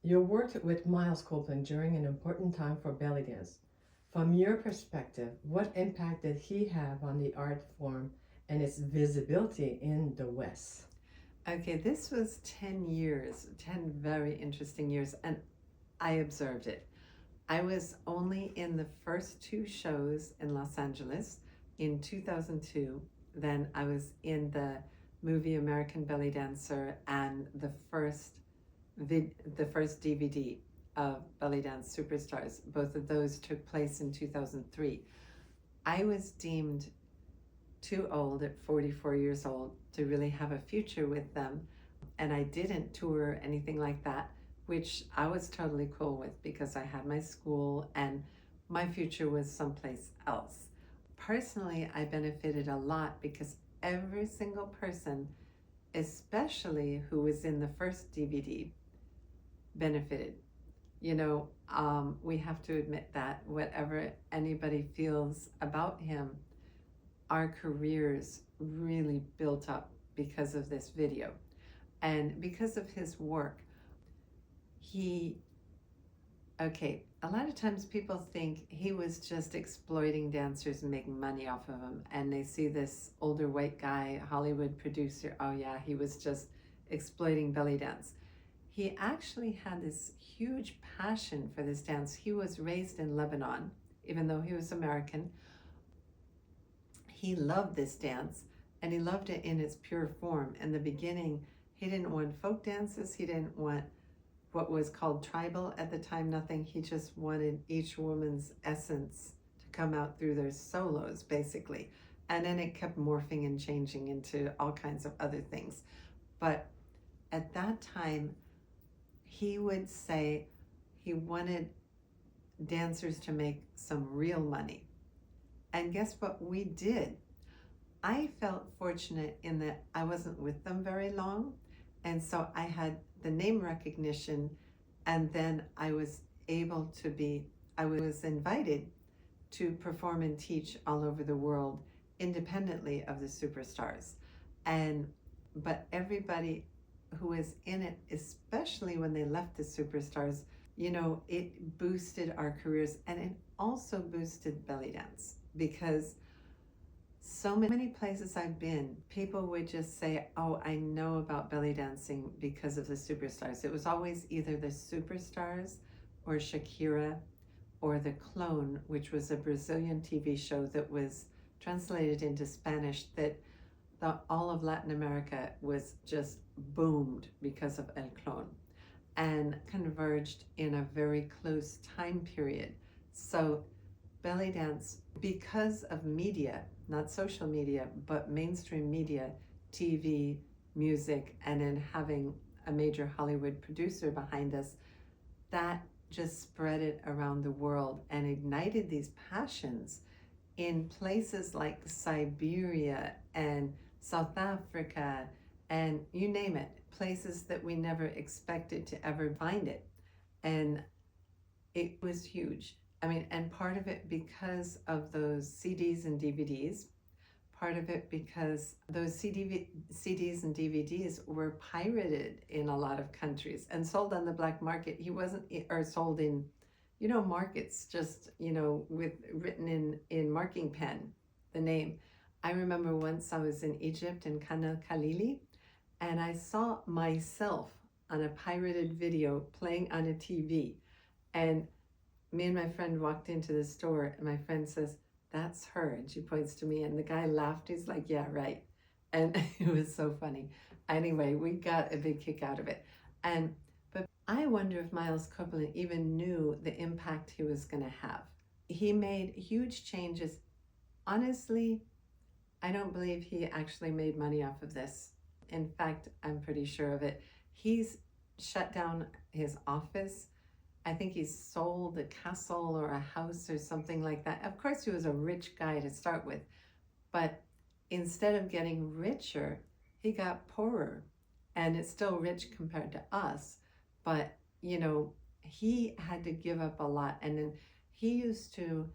You worked with Miles Copeland during an important time for Bellydance. From your perspective, what impact did he have on the art form and its visibility in the West? Okay, this was 10 years, 10 very interesting years, and I observed it. I was only in the first two shows in Los Angeles in 2002. Then I was in the movie American Belly Dancer and the first DVD of Bellydance Superstars. Both of those took place in 2003. I was deemed too old at 44 years old to really have a future with them. And I didn't tour or anything like that, which I was totally cool with because I had my school and my future was someplace else. Personally, I benefited a lot because every single person, especially who was in the first DVD, benefited. We have to admit that whatever anybody feels about him, our careers really built up because of this video and because of his work. A lot of times people think he was just exploiting dancers and making money off of them, and they see this older white guy, Hollywood producer, oh yeah, he was just exploiting belly dance. He actually had this huge passion for this dance. He was raised in Lebanon, even though he was American. He loved this dance and he loved it in its pure form. In the beginning, he didn't want folk dances. He didn't want what was called tribal at the time, nothing. He just wanted each woman's essence to come out through their solos, basically. And then it kept morphing and changing into all kinds of other things. But at that time, he would say he wanted dancers to make some real money. And guess what we did? I felt fortunate in that I wasn't with them very long. And so I had the name recognition, and then I was invited to perform and teach all over the world independently of the superstars. But everybody who was in it, especially when they left the superstars, it boosted our careers, and it also boosted belly dance because so many places I've been, people would just say, oh, I know about belly dancing because of the superstars. It was always either the superstars or Shakira or The Clone, which was a Brazilian TV show that was translated into Spanish that all of Latin America was just boomed because of El Clone and converged in a very close time period. So belly dance, because of media, not social media, but mainstream media, TV, music, and then having a major Hollywood producer behind us, that just spread it around the world and ignited these passions in places like Siberia and South Africa and you name it, places that we never expected to ever find it. And it was huge. I mean, and part of it because of those CDs and DVDs, part of it because those CDs and DVDs were pirated in a lot of countries and sold on the black market. He wasn't, or sold in, markets, just, with written in marking pen, the name. I remember once I was in Egypt in Khan Khalili, and I saw myself on a pirated video playing on a TV. And me and my friend walked into the store, and my friend says, that's her. And she points to me, and the guy laughed. He's like, yeah, right. And it was so funny. Anyway, we got a big kick out of it. But I wonder if Miles Copeland even knew the impact he was going to have. He made huge changes. Honestly, I don't believe he actually made money off of this. In fact, I'm pretty sure of it. He's shut down his office. I think he sold a castle or a house or something like that. Of course, he was a rich guy to start with, but instead of getting richer, he got poorer. And it's still rich compared to us, but he had to give up a lot. And then he used to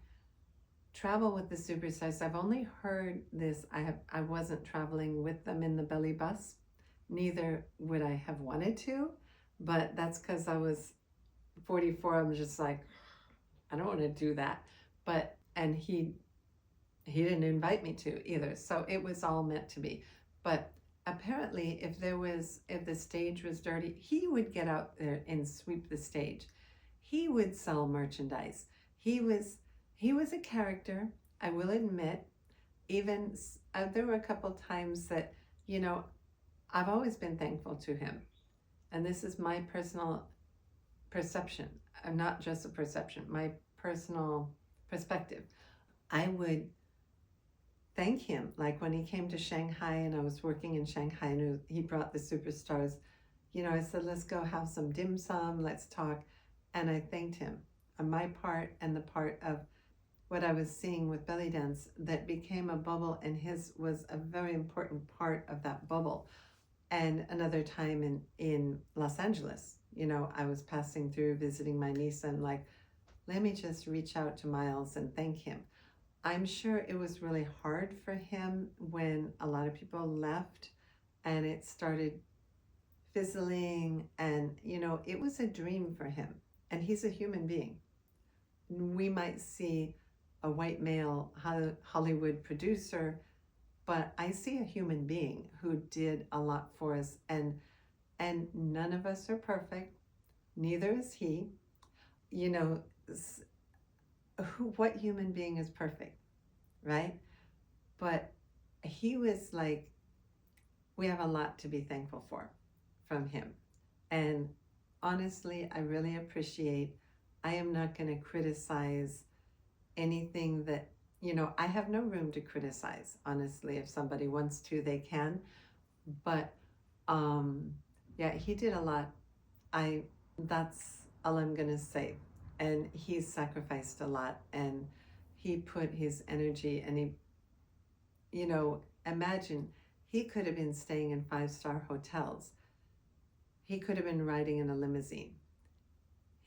travel with the superstars. I've only heard this. I wasn't traveling with them in the belly bus. Neither would I have wanted to. but that's because I was 44. I'm just like, I don't want to do that. But, and he didn't invite me to either. So it was all meant to be. But apparently, if the stage was dirty, he would get out there and sweep the stage. He would sell merchandise. He was a character, I will admit. Even there were a couple times that, you know, I've always been thankful to him. And this is my personal perception, not just a perception, my personal perspective. I would thank him. Like when he came to Shanghai and I was working in Shanghai and he brought the superstars, you know, I said, let's go have some dim sum, let's talk. And I thanked him on my part and the part of what I was seeing with belly dance that became a bubble, and his was a very important part of that bubble. And another time in Los Angeles, you know, I was passing through visiting my niece and like, let me just reach out to Miles and thank him. I'm sure it was really hard for him when a lot of people left and it started fizzling, and you know, it was a dream for him, and he's a human being. We might see a white male Hollywood producer, but I see a human being who did a lot for us, and none of us are perfect, neither is he. You know, what human being is perfect, right? But he was like, we have a lot to be thankful for from him. And honestly, I really appreciate, I am not going to criticize anything that, you know, I have no room to criticize. Honestly, if somebody wants to, they can. But yeah, he did a lot. That's all I'm going to say. And he sacrificed a lot, and he put his energy, and he, you know, imagine he could have been staying in 5-star hotels. He could have been riding in a limousine.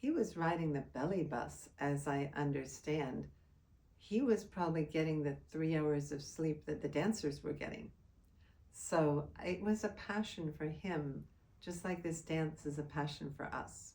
He was riding the belly bus, as I understand. He was probably getting the 3 hours of sleep that the dancers were getting. So it was a passion for him, just like this dance is a passion for us.